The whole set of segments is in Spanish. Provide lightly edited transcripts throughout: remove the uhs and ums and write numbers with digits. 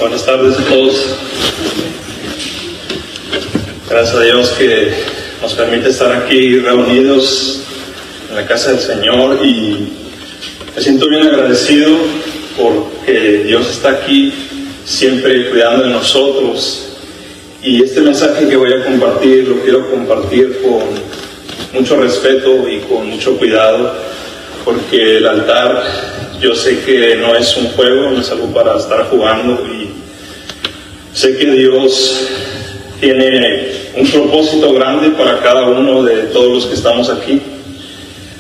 Buenas tardes a todos. Gracias a Dios que nos permite estar aquí reunidos en la casa del Señor, y me siento bien agradecido porque Dios está aquí siempre cuidando de nosotros. Y este mensaje que voy a compartir lo quiero compartir con mucho respeto y con mucho cuidado, porque el altar, yo sé que no es un juego, no es algo para estar jugando, y sé que Dios tiene un propósito grande para cada uno de todos los que estamos aquí.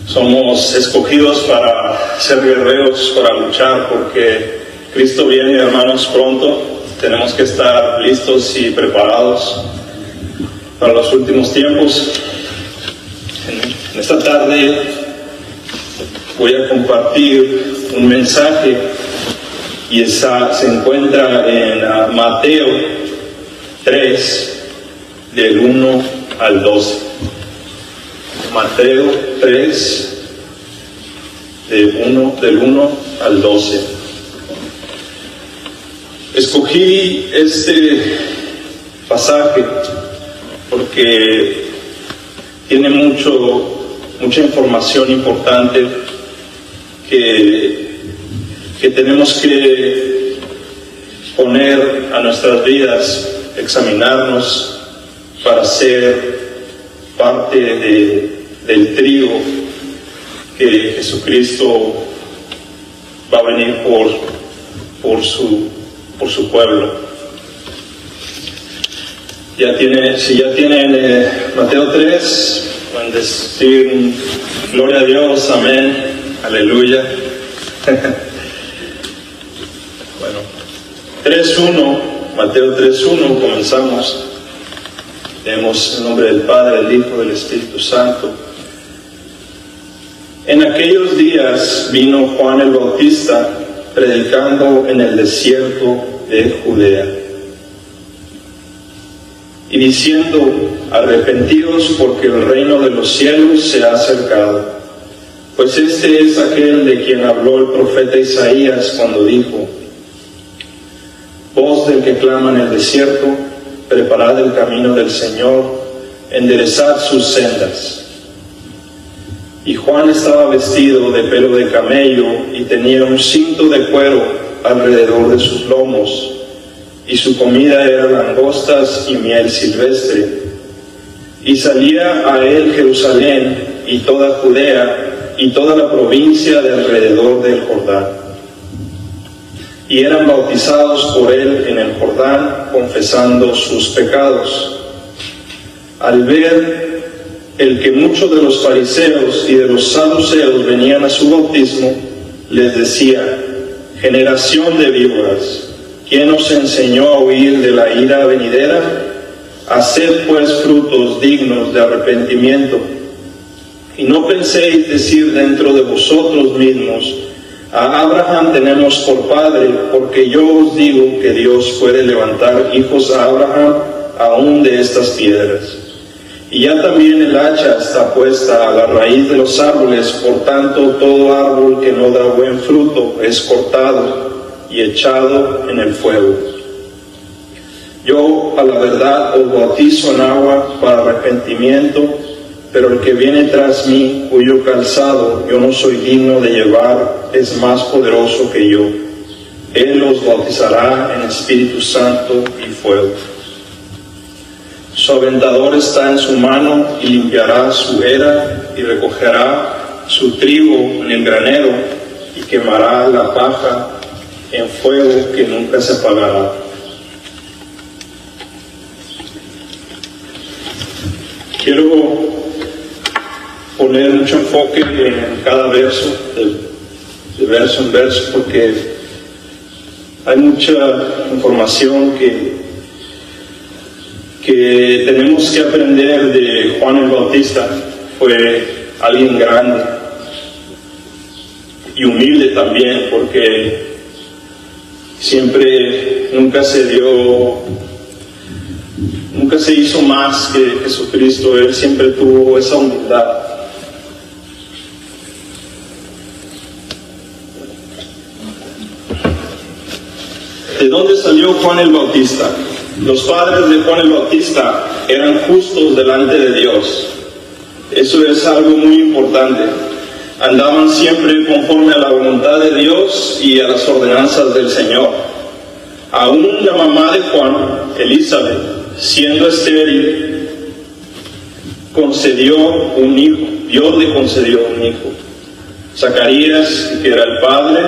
Somos escogidos para ser guerreros, para luchar, porque Cristo viene, hermanos, pronto. Tenemos que estar listos y preparados para los últimos tiempos. En esta tarde voy a compartir un mensaje, y se encuentra en Mateo 3, del 1 al 12. Mateo 3, del 1 al 12. Escogí este pasaje porque tiene mucha información importante que tenemos que poner a nuestras vidas, examinarnos para ser parte del trigo que Jesucristo va a venir por su pueblo. Si ya tienen Mateo 3, pueden decir gloria a Dios, amén, aleluya. Bueno, 3.1, Mateo 3.1, comenzamos. Leemos en nombre del Padre, del Hijo, del Espíritu Santo. En aquellos días vino Juan el Bautista predicando en el desierto de Judea y diciendo: arrepentidos, porque el reino de los cielos se ha acercado. Pues este es aquel de quien habló el profeta Isaías cuando dijo: voz del que clama en el desierto, preparad el camino del Señor, enderezad sus sendas. Y Juan estaba vestido de pelo de camello y tenía un cinto de cuero alrededor de sus lomos, y su comida era langostas y miel silvestre. Y salía a él Jerusalén y toda Judea y toda la provincia de alrededor del Jordán, y eran bautizados por él en el Jordán, confesando sus pecados. Al ver el que muchos de los fariseos y de los saduceos venían a su bautismo, les decía: generación de víboras, ¿quién os enseñó a huir de la ira venidera? Haced pues frutos dignos de arrepentimiento. Y no penséis decir dentro de vosotros mismos: a Abraham tenemos por padre, porque yo os digo que Dios puede levantar hijos a Abraham aún de estas piedras. Y ya también el hacha está puesta a la raíz de los árboles, por tanto todo árbol que no da buen fruto es cortado y echado en el fuego. Yo a la verdad os bautizo en agua para arrepentimiento, pero el que viene tras mí, cuyo calzado yo no soy digno de llevar, es más poderoso que yo. Él os bautizará en Espíritu Santo y fuego. Su aventador está en su mano, y limpiará su era y recogerá su trigo en el granero, y quemará la paja en fuego que nunca se apagará. Quiero poner mucho enfoque en cada verso, de verso en verso, porque hay mucha información que tenemos que aprender de Juan el Bautista. Fue alguien grande y humilde también, porque nunca se hizo más que Jesucristo. Él siempre tuvo esa humildad. dónde salió Juan el Bautista? Los padres de Juan el Bautista eran justos delante de Dios. Eso es algo muy importante. Andaban siempre conforme a la voluntad de Dios y a las ordenanzas del Señor. Aún la mamá de Juan, Elizabeth, siendo estéril, concedió un hijo. Dios le concedió un hijo. Zacarías, que era el padre,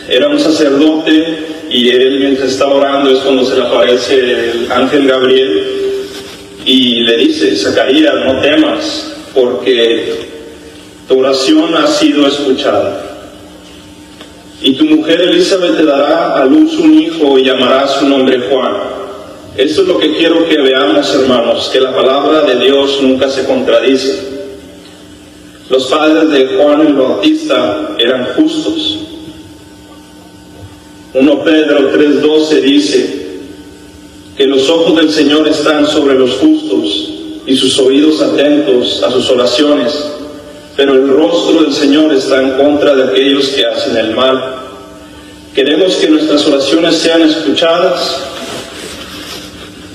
era un sacerdote, y él, mientras está orando, es cuando se le aparece el ángel Gabriel y le dice: Zacarías, no temas, porque tu oración ha sido escuchada. Y tu mujer Elizabeth te dará a luz un hijo y llamará su nombre Juan. Esto es lo que quiero que veamos, hermanos, que la palabra de Dios nunca se contradice. Los padres de Juan el Bautista eran justos. 1 Pedro 3:12 dice que los ojos del Señor están sobre los justos y sus oídos atentos a sus oraciones, pero el rostro del Señor está en contra de aquellos que hacen el mal. Queremos que nuestras oraciones sean escuchadas.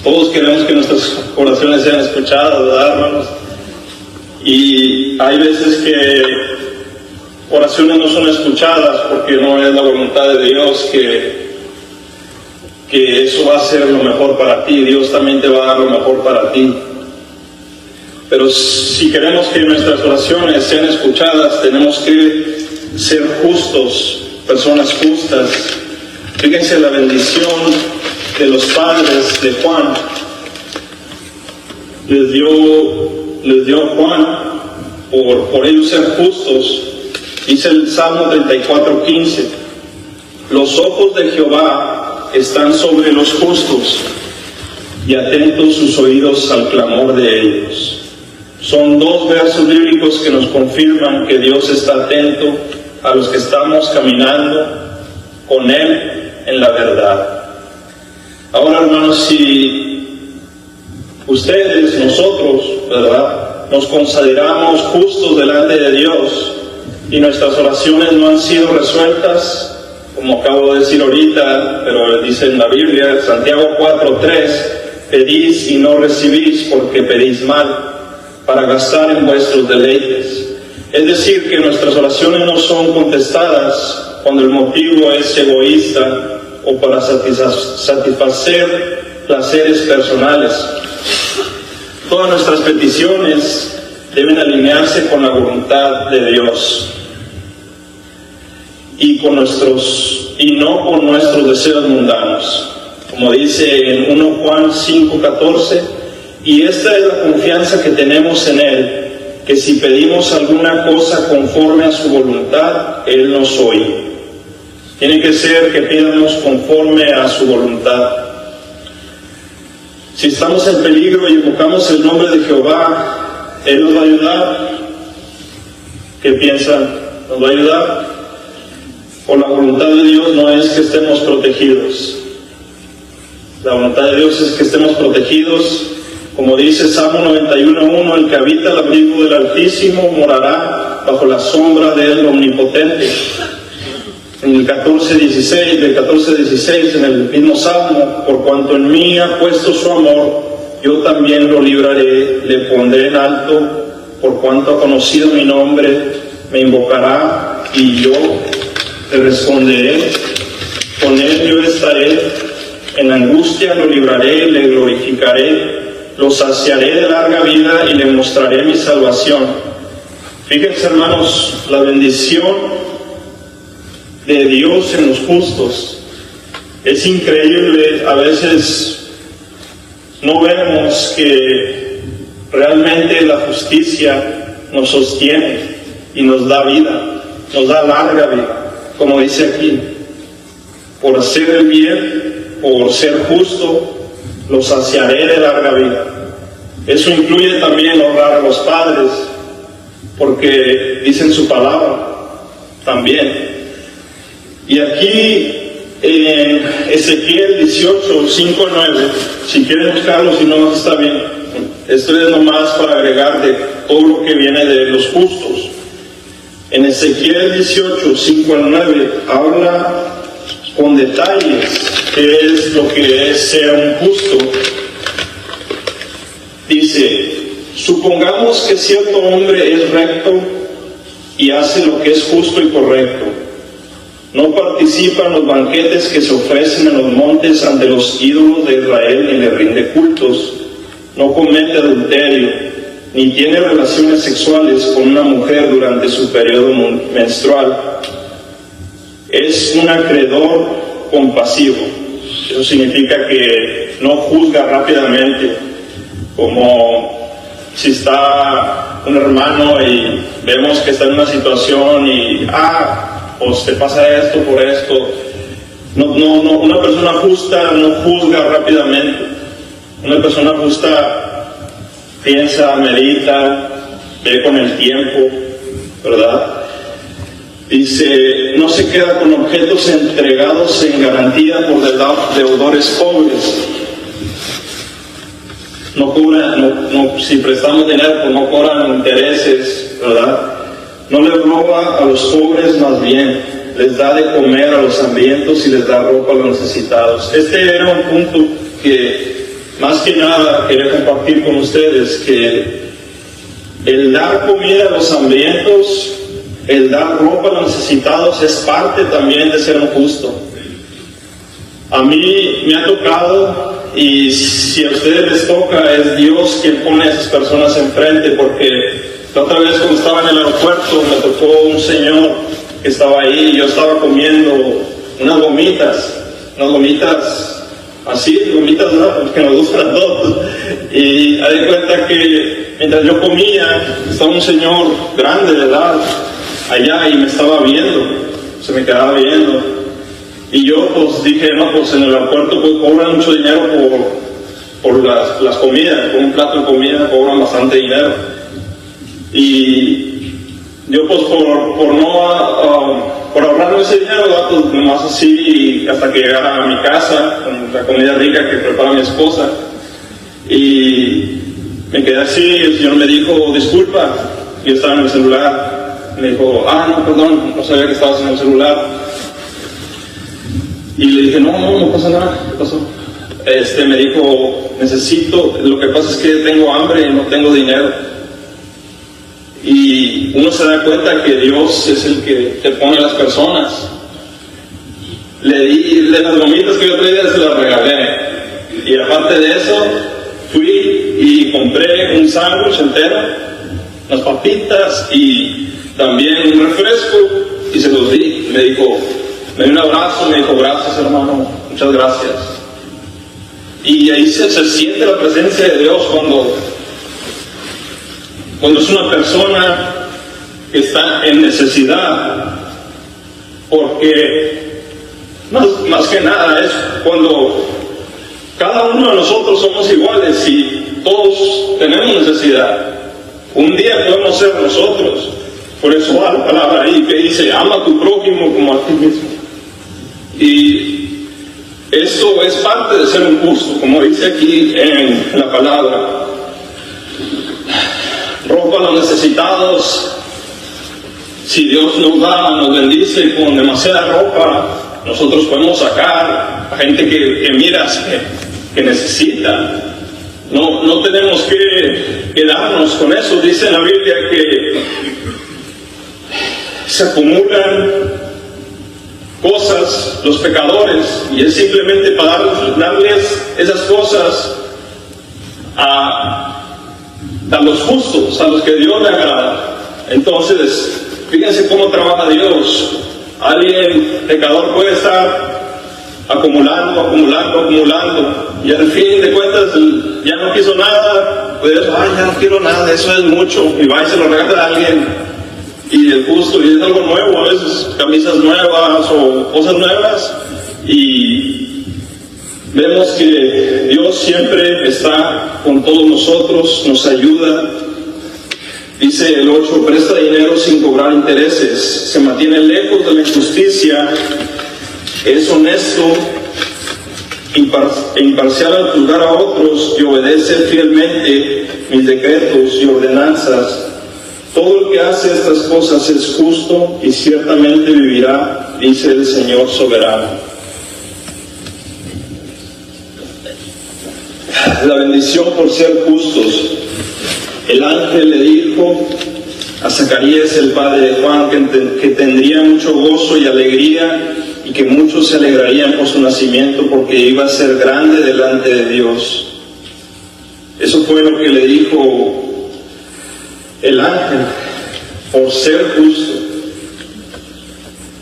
Todos queremos que nuestras oraciones sean escuchadas, ¿verdad, hermanos? Y hay veces que oraciones no son escuchadas porque no es la voluntad de Dios que eso va a ser lo mejor para ti. Dios también te va a dar lo mejor para ti. Pero si queremos que nuestras oraciones sean escuchadas, tenemos que ser justos, personas justas. Fíjense la bendición de los padres de Juan. Les dio Juan por ellos ser justos. Dice el Salmo 34:15: los ojos de Jehová están sobre los justos y atentos sus oídos al clamor de ellos. Son dos versos bíblicos que nos confirman que Dios está atento a los que estamos caminando con Él en la verdad. Ahora, hermanos, si ustedes, nosotros, ¿verdad?, nos consideramos justos delante de Dios y nuestras oraciones no han sido resueltas, como acabo de decir ahorita, pero dice en la Biblia, Santiago 4:3, pedís y no recibís porque pedís mal, para gastar en vuestros deleites. Es decir, que nuestras oraciones no son contestadas cuando el motivo es egoísta o para satisfacer placeres personales. Todas nuestras peticiones deben alinearse con la voluntad de Dios y no con nuestros deseos mundanos. Como dice en 1 Juan 5:14, y esta es la confianza que tenemos en Él, que si pedimos alguna cosa conforme a su voluntad, Él nos oye. Tiene que ser que pidamos conforme a su voluntad. Si estamos en peligro y invocamos el nombre de Jehová, Él nos va a ayudar. ¿Qué piensan? ¿Nos va a ayudar? O la voluntad de Dios no es que estemos protegidos. La voluntad de Dios es que estemos protegidos. Como dice Salmo 91:1, el que habita el abrigo del Altísimo morará bajo la sombra del Omnipotente. En el 14:16, en el mismo Salmo, por cuanto en mí ha puesto su amor, yo también lo libraré, le pondré en alto, por cuanto ha conocido mi nombre, me invocará y yo le responderé, con él yo estaré, en angustia lo libraré, le glorificaré, lo saciaré de larga vida y le mostraré mi salvación. Fíjense, hermanos, la bendición de Dios en los justos. Es increíble, a veces no vemos que realmente la justicia nos sostiene y nos da vida, nos da larga vida, como dice aquí. Por hacer el bien, por ser justo, lo saciaré de larga vida. Eso incluye también honrar a los padres, porque dicen su palabra también. Y aquí en Ezequiel 18:5-9, si quieren buscarlo, si no está bien, esto es nomás para agregar de todo lo que viene de los justos. En Ezequiel 18, 5 al 9, habla con detalles qué es lo que es ser un justo. Dice: supongamos que cierto hombre es recto y hace lo que es justo y correcto. No participa en los banquetes que se ofrecen en los montes ante los ídolos de Israel, ni le rinde cultos. No comete adulterio, ni tiene relaciones sexuales con una mujer durante su periodo menstrual. Es un acreedor compasivo. Eso significa que no juzga rápidamente, como si está un hermano y vemos que está en una situación y pues te pasa esto por esto. No, una persona justa no juzga rápidamente. Una persona justa piensa, medita, ve con el tiempo, ¿verdad? Dice: no se queda con objetos entregados en garantía por deudores pobres. No cobran, si prestamos dinero, pues no cobran intereses, ¿verdad? No les roba a los pobres, más bien les da de comer a los hambrientos y les da ropa a los necesitados. Este era un punto que más que nada quería compartir con ustedes, que el dar comida a los hambrientos, el dar ropa a los necesitados es parte también de ser un justo. A mí me ha tocado, y si a ustedes les toca, es Dios quien pone a esas personas enfrente, porque la otra vez cuando estaba en el aeropuerto me tocó un señor que estaba ahí, y yo estaba comiendo unas gomitas así, gomitas que nos gustan todos, y me di cuenta que mientras yo comía estaba un señor grande de edad allá y me estaba viendo, se me quedaba viendo, y yo pues dije, no, pues en el aeropuerto pues cobran mucho dinero por las comidas, por un plato de comida cobran bastante dinero, y yo pues por ahorrarme ese dinero, pues nomás así hasta que llegara a mi casa con la comida rica que prepara mi esposa, y me quedé así. El señor me dijo: disculpa, yo estaba en el celular. Me dijo: no, perdón, no sabía que estabas en el celular. Y le dije: no pasa nada. ¿Qué pasó? Me dijo: lo que pasa es que tengo hambre y no tengo dinero. Y uno se da cuenta que Dios es el que te pone a las personas. Le di de las gomitas que yo traía, se las regalé. Y aparte de eso, fui y compré un sándwich entero, unas papitas y también un refresco, y se los di. Me dijo, me dio un abrazo, me dijo: gracias, hermano, muchas gracias. Y ahí se siente la presencia de Dios cuando es una persona que está en necesidad, porque más que nada es cuando cada uno de nosotros somos iguales y todos tenemos necesidad. Un día podemos ser nosotros. Por eso va la palabra ahí que dice: ama a tu prójimo como a ti mismo. Y eso es parte de ser un justo, como dice aquí en la palabra. Ropa a los necesitados. Si Dios nos bendice con demasiada ropa, nosotros podemos sacar a gente que miras que necesita. No tenemos que quedarnos con eso. Dice en la Biblia que se acumulan cosas los pecadores, y es simplemente para darles esas cosas a los justos, a los que Dios le agrada. Entonces, fíjense cómo trabaja Dios. Alguien pecador puede estar acumulando, y al fin de cuentas ya no quiso nada, pues ya no quiero nada, eso es mucho, y va y se lo regala a alguien. Y el justo, y es algo nuevo, a veces camisas nuevas o cosas nuevas, y vemos que Dios siempre está con todos nosotros, nos ayuda. Dice el 8: presta dinero sin cobrar intereses, se mantiene lejos de la injusticia, es honesto e imparcial al juzgar a otros, y obedece fielmente mis decretos y ordenanzas. Todo el que hace estas cosas es justo y ciertamente vivirá, dice el Señor soberano. La bendición por ser justos. El ángel le dijo a Zacarías, el padre de Juan, que tendría mucho gozo y alegría y que muchos se alegrarían por su nacimiento porque iba a ser grande delante de Dios. Eso fue lo que le dijo el ángel, por ser justo.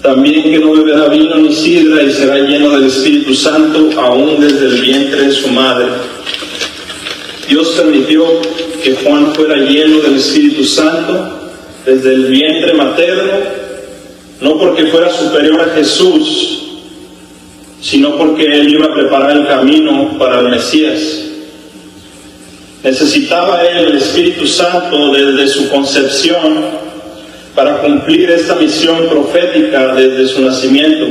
También que no beberá vino ni sidra y será lleno del Espíritu Santo aún desde el vientre de su madre. Dios permitió que Juan fuera lleno del Espíritu Santo desde el vientre materno, no porque fuera superior a Jesús, sino porque él iba a preparar el camino para el Mesías. Necesitaba él el Espíritu Santo desde su concepción para cumplir esta misión profética desde su nacimiento.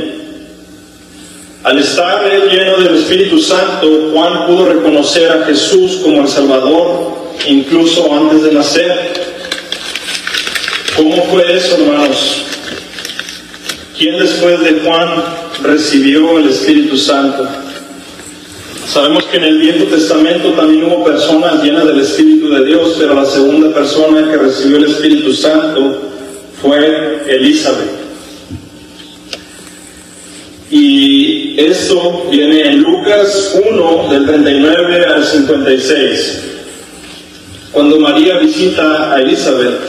Al estar él lleno del Espíritu Santo, Juan pudo reconocer a Jesús como el Salvador, incluso antes de nacer. ¿Cómo fue eso, hermanos? ¿Quién después de Juan recibió el Espíritu Santo? Sabemos que en el Viejo Testamento también hubo personas llenas del Espíritu de Dios, pero la segunda persona que recibió el Espíritu Santo fue Elizabeth. Y esto viene en Lucas 1, del 39 al 56, cuando María visita a Elizabeth.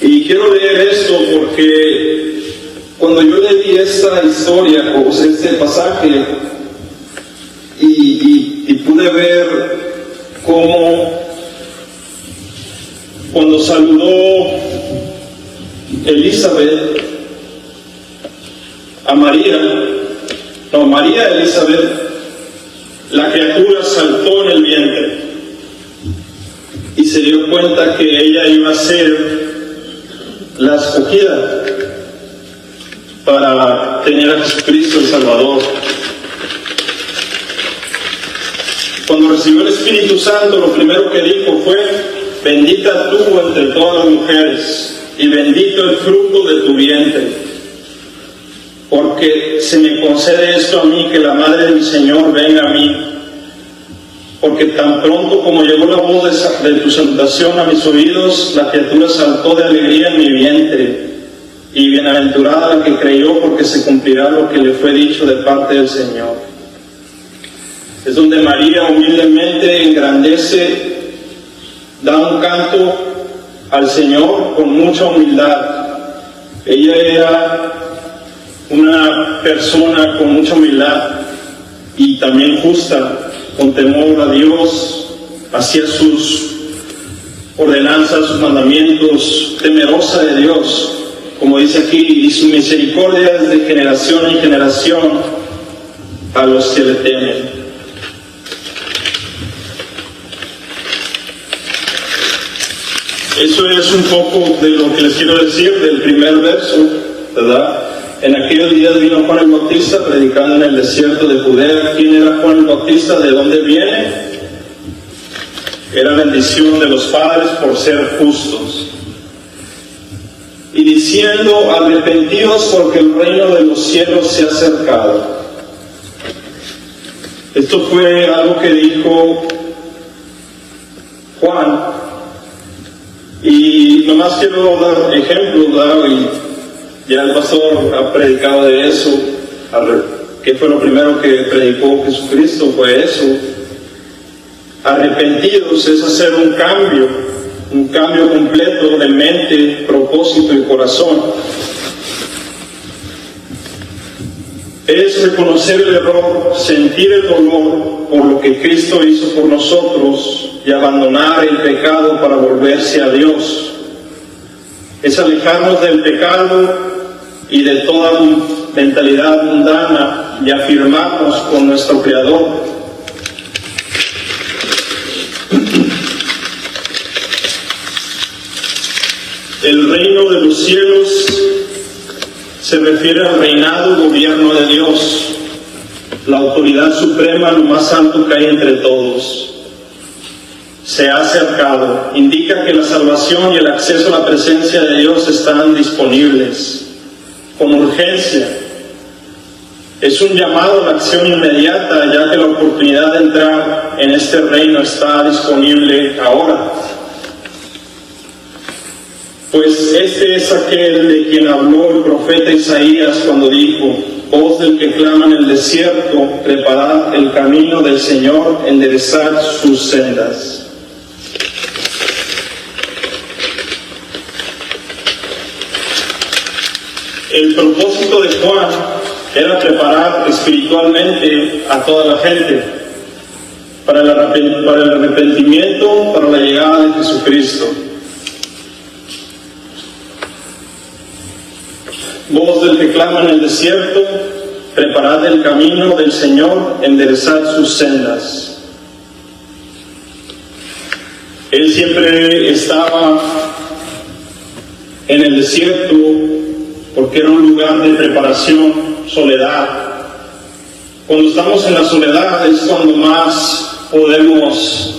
Y quiero leer esto porque cuando yo leí esta historia, o este pasaje, y pude ver cómo cuando saludó Elizabeth a María a Elizabeth, la criatura saltó en el vientre y se dio cuenta que ella iba a ser la escogida para tener a Jesucristo el Salvador. Cuando recibió el Espíritu Santo, lo primero que dijo fue: bendita tú entre todas las mujeres y bendito el fruto de tu vientre. Porque se me concede esto a mí, que la madre de mi Señor venga a mí. Porque tan pronto como llegó la voz de tu salutación a mis oídos, la criatura saltó de alegría en mi vientre. Y bienaventurada la que creyó, porque se cumplirá lo que le fue dicho de parte del Señor. Es donde María humildemente engrandece, da un canto al Señor con mucha humildad. Ella era una persona con mucha humildad y también justa, con temor a Dios, hacía sus ordenanzas, sus mandamientos, temerosa de Dios, como dice aquí, y su misericordia es de generación en generación a los que le temen. Eso es un poco de lo que les quiero decir del primer verso, ¿verdad? En aquellos días vino Juan el Bautista predicando en el desierto de Judea. ¿Quién era Juan el Bautista? ¿De dónde viene? Era bendición de los padres por ser justos. Y diciendo: arrepentidos, porque el reino de los cielos se ha acercado. Esto fue algo que dijo Juan. Y nomás quiero dar ejemplos, ¿verdad? Y ya el pastor ha predicado de eso. ¿Qué fue lo primero que predicó Jesucristo? Fue eso. Arrepentidos es hacer un cambio completo de mente, propósito y corazón. Es reconocer el error, sentir el dolor por lo que Cristo hizo por nosotros y abandonar el pecado para volverse a Dios. Es alejarnos del pecado y de toda mentalidad mundana y afirmarnos con nuestro Creador. El reino de los cielos se refiere al reinado, gobierno de Dios, la autoridad suprema, lo más alto que hay entre todos. se ha acercado. Indica que la salvación y el acceso a la presencia de Dios están disponibles con urgencia. Es un llamado a la acción inmediata, ya que la oportunidad de entrar en este reino está disponible ahora. Pues este es aquel de quien habló el profeta Isaías cuando dijo: voz del que clama en el desierto, preparad el camino del Señor, enderezad sus sendas. El propósito de Juan era preparar espiritualmente a toda la gente para el arrepentimiento, para la llegada de Jesucristo. Voz del que clama en el desierto, preparad el camino del Señor, enderezad sus sendas. Él siempre estaba en el desierto porque era un lugar de preparación, soledad. Cuando estamos en la soledad es cuando más podemos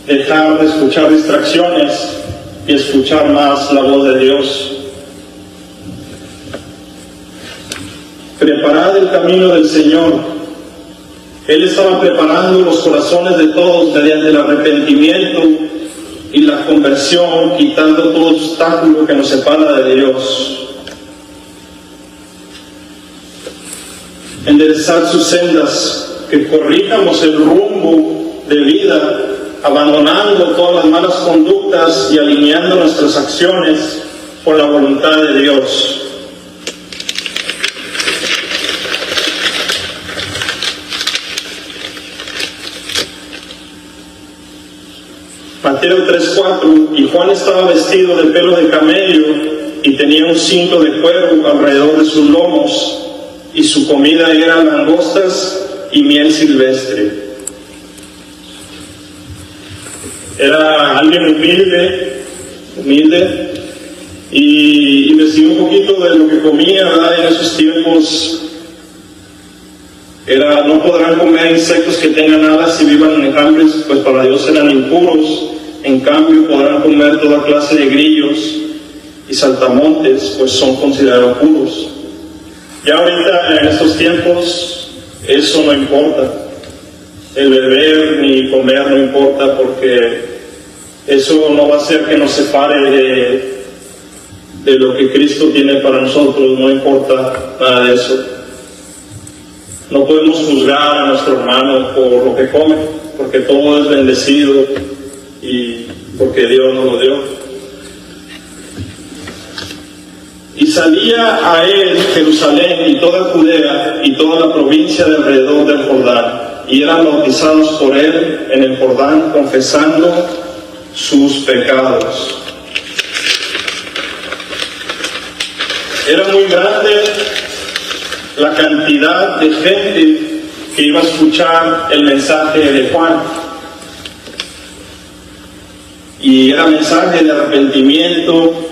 dejar de escuchar distracciones y escuchar más la voz de Dios. Preparad el camino del Señor. Él estaba preparando los corazones de todos mediante el arrepentimiento y la conversión, quitando todo obstáculo que nos separa de Dios. Enderezar sus sendas, que corrijamos el rumbo de vida, abandonando todas las malas conductas y alineando nuestras acciones con la voluntad de Dios. Mateo 3:4, y Juan estaba vestido de pelo de camello y tenía un cinto de cuero alrededor de sus lomos, y su comida era langostas y miel silvestre. Era alguien humilde, y decía un poquito de lo que comía, ¿verdad? En esos tiempos no podrán comer insectos que tengan alas y vivan en enjambres, pues para Dios eran impuros. En cambio podrán comer toda clase de grillos y saltamontes, pues son considerados puros. Ya ahorita en estos tiempos eso no importa, el beber ni comer no importa, porque eso no va a hacer que nos separe de lo que Cristo tiene para nosotros. No importa nada de eso. No podemos juzgar a nuestro hermano por lo que come, porque todo es bendecido y porque Dios nos lo dio. Y salía a él Jerusalén y toda Judea y toda la provincia de alrededor del Jordán, y eran bautizados por él en el Jordán, confesando sus pecados. Era muy grande la cantidad de gente que iba a escuchar el mensaje de Juan. Y era mensaje de arrepentimiento.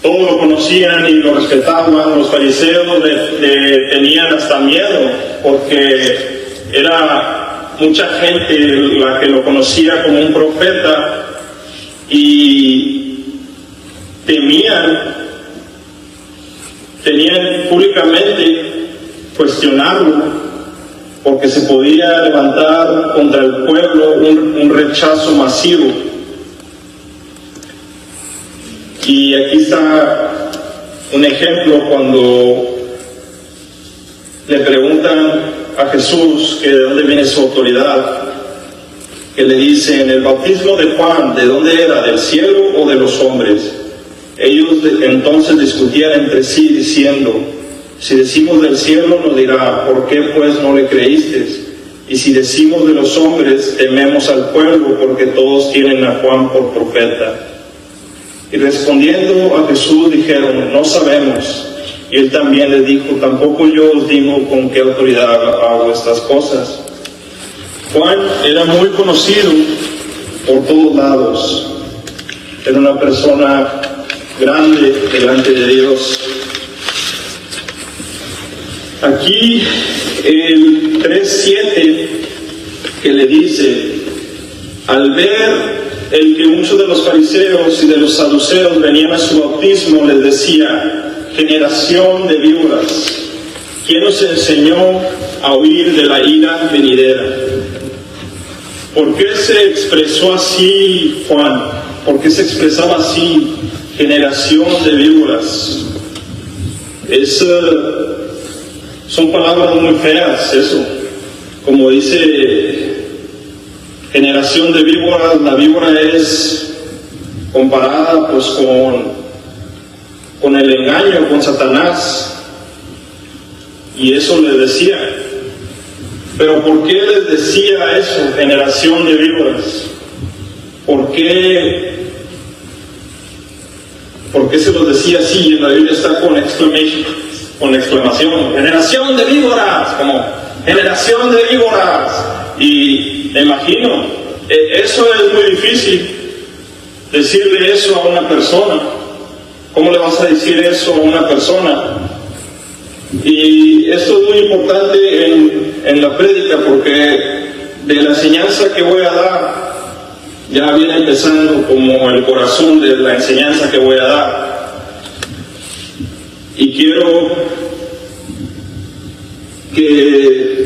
Todos lo conocían y lo respetaban. Los fariseos le tenían hasta miedo, porque era mucha gente la que lo conocía como un profeta, y tenían públicamente cuestionarlo, porque se podía levantar contra el pueblo un rechazo masivo. Y aquí está un ejemplo cuando le preguntan a Jesús que de dónde viene su autoridad, que le dicen: el bautismo de Juan, ¿de dónde era? ¿Del cielo o de los hombres? Ellos entonces discutían entre sí diciendo: si decimos del cielo, nos dirá, ¿por qué pues no le creísteis? Y si decimos de los hombres, tememos al pueblo, porque todos tienen a Juan por profeta. Y respondiendo a Jesús dijeron: no sabemos. Y él también les dijo: tampoco yo os digo con qué autoridad hago estas cosas. Juan era muy conocido por todos lados. Era una persona grande delante de Dios. Aquí el 3:7, que le dice, al ver el que muchos de los fariseos y de los saduceos venían a su bautismo, les decía, generación de víboras, ¿quién os enseñó a huir de la ira venidera? ¿Por qué se expresó así Juan? ¿Por qué se expresaba así, generación de víboras? Son palabras muy feas, eso. Como dice, generación de víboras, la víbora es comparada pues con el engaño, con Satanás. Y eso les decía. Pero ¿por qué les decía eso, generación de víboras? ¿Por qué se los decía así? En la Biblia está con exclamación, generación de víboras, como generación de víboras. Y me imagino, eso es muy difícil, decirle eso a una persona. ¿Cómo le vas a decir eso a una persona? Y esto es muy importante en la prédica, porque de la enseñanza que voy a dar, ya viene empezando como el corazón de la enseñanza que voy a dar. Y quiero que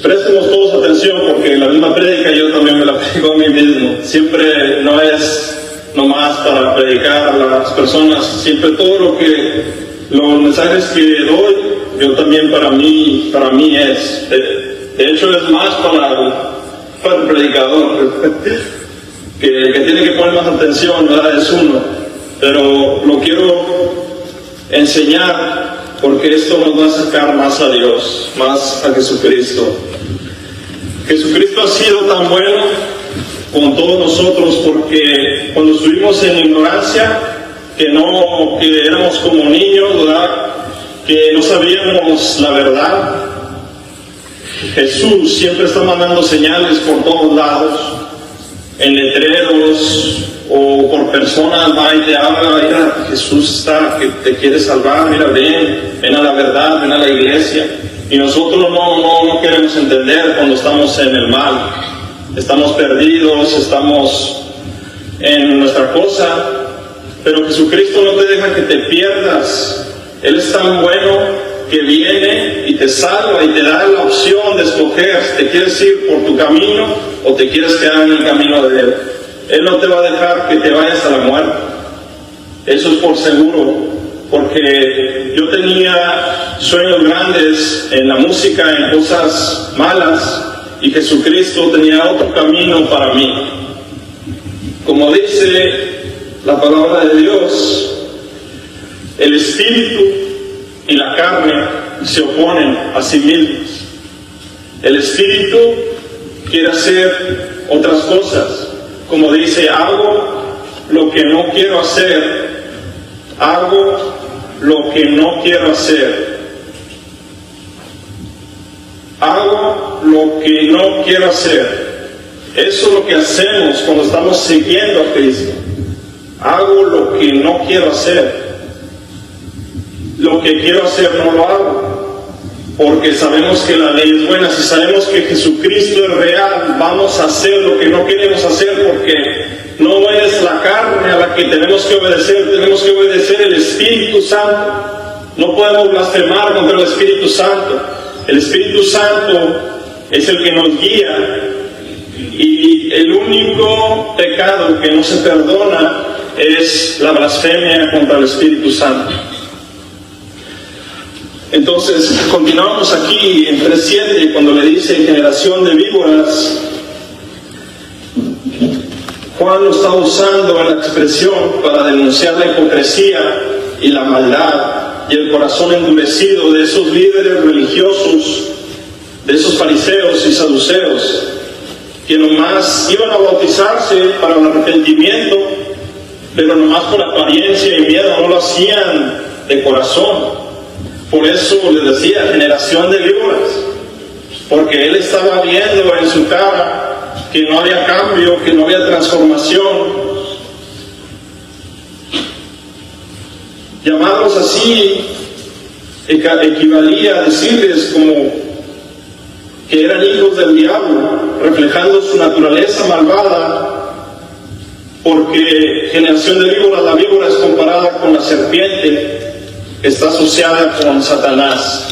prestemos todos atención, porque la misma prédica yo también me la predico a mí mismo. Siempre no es nomás para predicar a las personas, siempre todo los mensajes que doy, yo también para mí es. De hecho es más para el predicador, que tiene que poner más atención, ¿verdad? Es uno. Pero lo quiero enseñar porque esto nos va a acercar más a Dios, más a Jesucristo. Jesucristo ha sido tan bueno con todos nosotros, porque cuando estuvimos en ignorancia, que éramos como niños, ¿verdad? Que no sabíamos la verdad, Jesús siempre está mandando señales por todos lados, en letreros o por personas, va y te habla, mira, Jesús está, que te quiere salvar, mira, ven a la verdad, ven a la iglesia. Y nosotros no queremos entender cuando estamos en el mal, estamos perdidos, estamos en nuestra cosa, pero Jesucristo no te deja que te pierdas. Él es tan bueno que viene y te salva y te da la opción de escoger si te quieres ir por tu camino o te quieres quedar en el camino de Él. Él no te va a dejar que te vayas a la muerte. Eso es por seguro, porque yo tenía sueños grandes en la música, en cosas malas, y Jesucristo tenía otro camino para mí. Como dice la palabra de Dios, el espíritu y la carne se oponen a sí mismos. El espíritu quiere hacer otras cosas. Como dice, hago lo que no quiero hacer. Hago lo que no quiero hacer. Hago lo que no quiero hacer. Eso es lo que hacemos cuando estamos siguiendo a Cristo. Hago lo que no quiero hacer. Lo que quiero hacer no lo hago, porque sabemos que la ley es buena. Si sabemos que Jesucristo es real, vamos a hacer lo que no queremos hacer, porque no es la carne a la que tenemos que obedecer el Espíritu Santo. No podemos blasfemar contra el Espíritu Santo. El Espíritu Santo es el que nos guía, y el único pecado que no se perdona es la blasfemia contra el Espíritu Santo. Entonces, continuamos aquí en 3:7, cuando le dice generación de víboras. Juan lo está usando en la expresión para denunciar la hipocresía y la maldad y el corazón endurecido de esos líderes religiosos, de esos fariseos y saduceos, que nomás iban a bautizarse para el arrepentimiento, pero nomás por apariencia y miedo, no lo hacían de corazón. Por eso les decía, generación de víboras, porque él estaba viendo en su cara que no había cambio, que no había transformación. Llamarlos así equivalía a decirles como que eran hijos del diablo, reflejando su naturaleza malvada, porque generación de víboras, la víbora es comparada con la serpiente, está asociada con Satanás.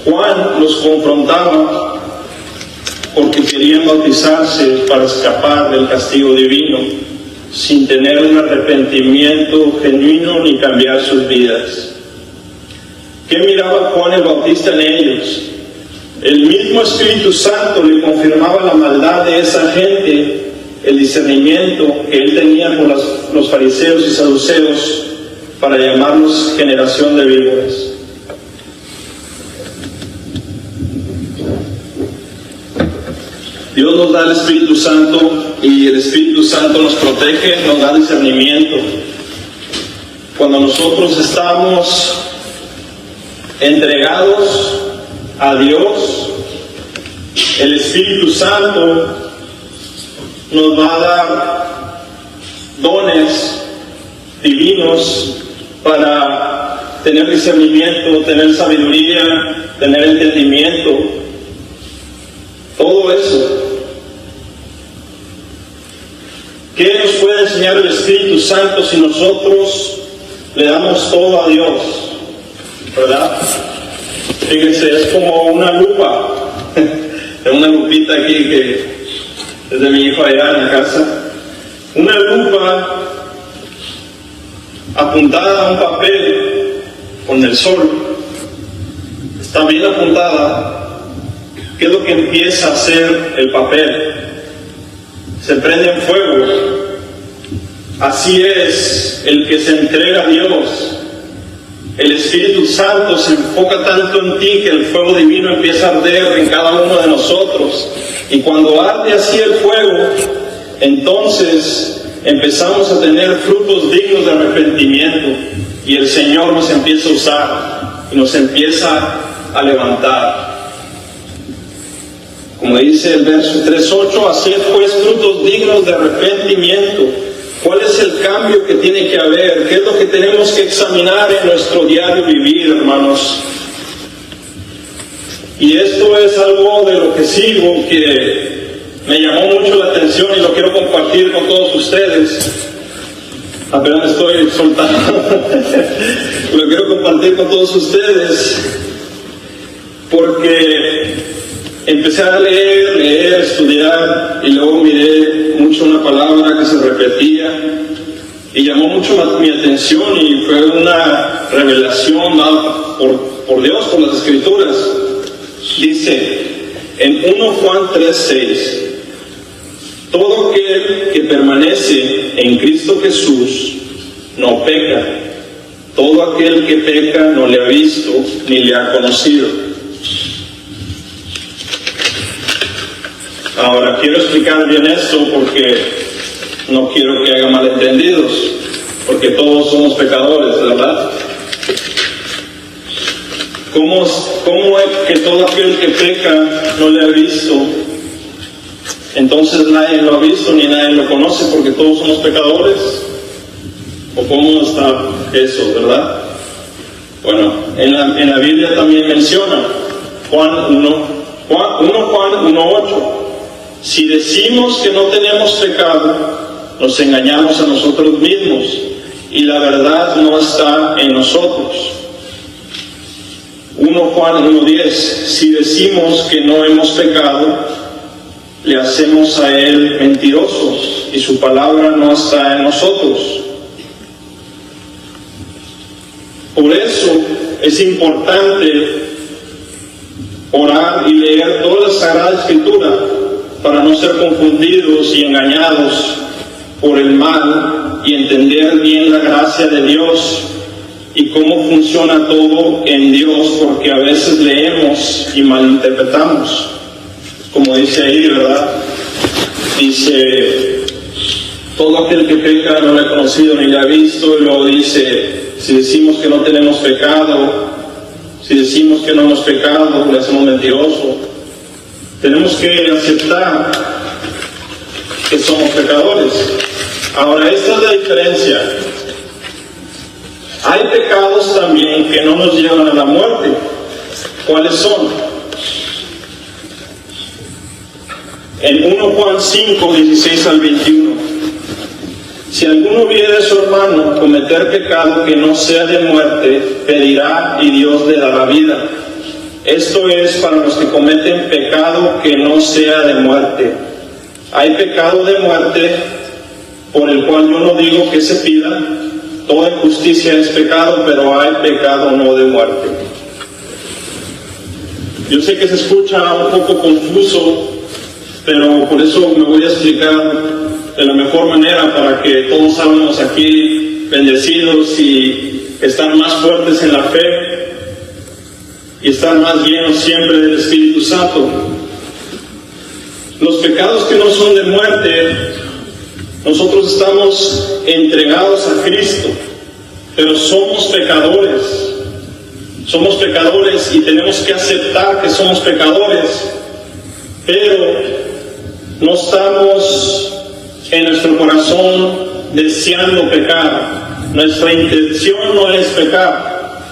Juan los confrontaba porque querían bautizarse para escapar del castigo divino, sin tener un arrepentimiento genuino ni cambiar sus vidas. ¿Qué miraba Juan el Bautista en ellos? El mismo Espíritu Santo le confirmaba la maldad de esa gente, el discernimiento que él tenía con los fariseos y saduceos para llamarlos generación de víboras. Dios nos da el Espíritu Santo y el Espíritu Santo nos protege, nos da discernimiento. Cuando nosotros estamos entregados a Dios, el Espíritu Santo nos va a dar dones divinos para tener discernimiento, tener sabiduría, tener entendimiento, todo eso. ¿Qué nos puede enseñar el Espíritu Santo si nosotros le damos todo a Dios? ¿Verdad? Fíjense, es como una lupa. Tengo una lupita aquí que es de mi hijo allá en la casa. Una lupa apuntada a un papel con el sol. Está bien apuntada. ¿Qué es lo que empieza a hacer el papel? Se prende en fuego. Así es el que se entrega a Dios. El Espíritu Santo se enfoca tanto en ti que el fuego divino empieza a arder en cada uno de nosotros. Y cuando arde así el fuego, entonces empezamos a tener frutos dignos de arrepentimiento. Y el Señor nos empieza a usar y nos empieza a levantar. Como dice el verso 3:8, haced pues frutos dignos de arrepentimiento. ¿Cuál es el cambio que tiene que haber? ¿Qué es lo que tenemos que examinar en nuestro diario vivir, hermanos? Y esto es algo de lo que sigo, que me llamó mucho la atención y lo quiero compartir con todos ustedes. Apenas estoy soltando. Lo quiero compartir con todos ustedes porque empecé a leer, estudiar, y luego miré mucho una palabra que se repetía y llamó mucho mi atención, y fue una revelación dada por Dios, por las Escrituras. Dice en 1 Juan 3:6, todo aquel que permanece en Cristo Jesús no peca. Todo aquel que peca no le ha visto ni le ha conocido. Ahora, quiero explicar bien esto porque no quiero que haya malentendidos, porque todos somos pecadores, ¿verdad? ¿Cómo es que todo aquel que peca no le ha visto? Entonces nadie lo ha visto ni nadie lo conoce porque todos somos pecadores. ¿O cómo está eso, verdad? Bueno, en la Biblia también menciona Juan 1:8. Si decimos que no tenemos pecado, nos engañamos a nosotros mismos y la verdad no está en nosotros. 1 Juan 1:10. Si decimos que no hemos pecado, le hacemos a él mentirosos y su palabra no está en nosotros. Por eso es importante orar y leer toda la Sagrada Escritura para no ser confundidos y engañados por el mal y entender bien la gracia de Dios y cómo funciona todo en Dios, porque a veces leemos y malinterpretamos. Como dice ahí, ¿verdad? Dice, todo aquel que peca no lo ha conocido ni lo ha visto, y luego dice, si decimos que no tenemos pecado, si decimos que no hemos pecado, le hacemos mentiroso. Tenemos que aceptar que somos pecadores. Ahora, esta es la diferencia. Hay pecados también que no nos llevan a la muerte. ¿Cuáles son? En 1 Juan 5, 16 al 21. Si alguno viera a su hermano cometer pecado que no sea de muerte, pedirá y Dios le dará vida. Esto es para los que cometen pecado que no sea de muerte. Hay pecado de muerte por el cual yo no digo que se pida. Toda injusticia es pecado, pero hay pecado no de muerte. Yo sé que se escucha un poco confuso, pero por eso me voy a explicar de la mejor manera para que todos salgamos aquí bendecidos y estar más fuertes en la fe y estar más llenos siempre del Espíritu Santo. Los pecados que no son de muerte, nosotros estamos entregados a Cristo, pero somos pecadores. Somos pecadores y tenemos que aceptar que somos pecadores, pero no estamos en nuestro corazón deseando pecar. Nuestra intención no es pecar.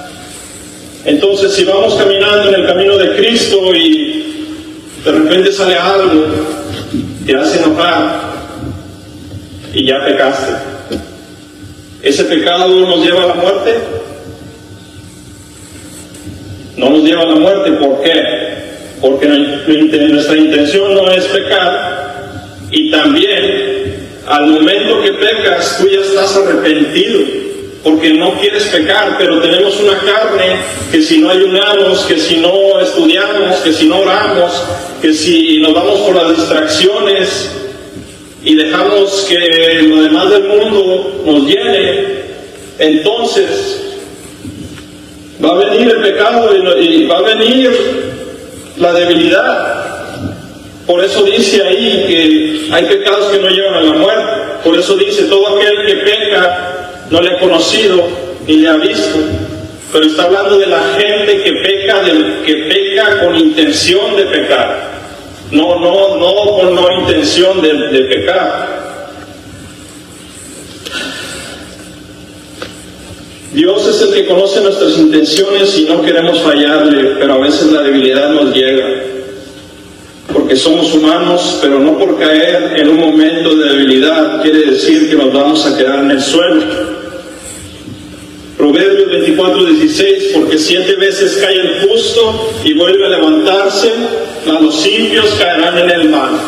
Entonces, si vamos caminando en el camino de Cristo y de repente sale algo, te hace enojar y ya pecaste, ¿ese pecado nos lleva a la muerte? No nos lleva a la muerte. ¿Por qué? Porque nuestra intención no es pecar, y también al momento que pecas tú ya estás arrepentido porque no quieres pecar, pero tenemos una carne que si no ayunamos, que si no estudiamos, que si no oramos, que si nos vamos por las distracciones y dejamos que lo demás del mundo nos llene, entonces va a venir el pecado y va a venir la debilidad. Por eso dice ahí que hay pecados que no llevan a la muerte. Por eso dice, todo aquel que peca no le ha conocido ni le ha visto. Pero está hablando de la gente que peca con intención de pecar. No con no intención de pecar. Dios es el que conoce nuestras intenciones y no queremos fallarle, pero a veces la debilidad nos llega. Porque somos humanos, pero no por caer en un momento de debilidad quiere decir que nos vamos a quedar en el suelo. Proverbios 24:16, porque 7 veces cae el justo y vuelve a levantarse, mas los impios caerán en el mal.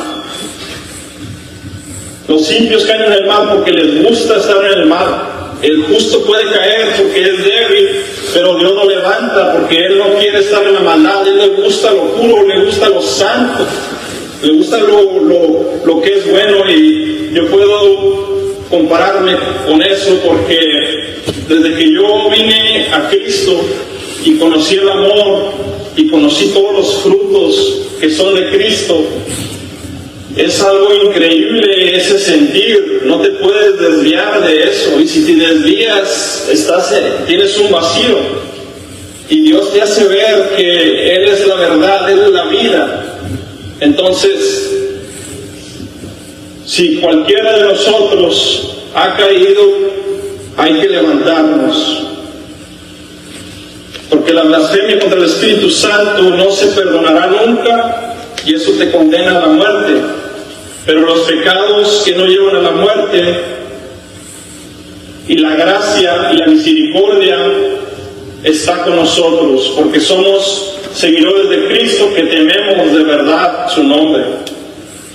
Los impios caen en el mal porque les gusta estar en el mal. El justo puede caer porque es débil, pero Dios lo levanta porque Él no quiere estar en la maldad. A Él le gusta lo puro, le gusta lo santo, le gusta lo que es bueno. Y yo puedo compararme con eso porque desde que yo vine a Cristo y conocí el amor y conocí todos los frutos que son de Cristo, es algo increíble ese sentir. No te puedes desviar de eso, y si te desvías tienes un vacío, y Dios te hace ver que Él es la verdad, Él es la vida. Entonces, si cualquiera de nosotros ha caído, hay que levantarnos, porque la blasfemia contra el Espíritu Santo no se perdonará nunca, y eso te condena a la muerte. Pero los pecados que no llevan a la muerte, y la gracia y la misericordia está con nosotros, porque somos seguidores de Cristo que tememos de verdad su nombre.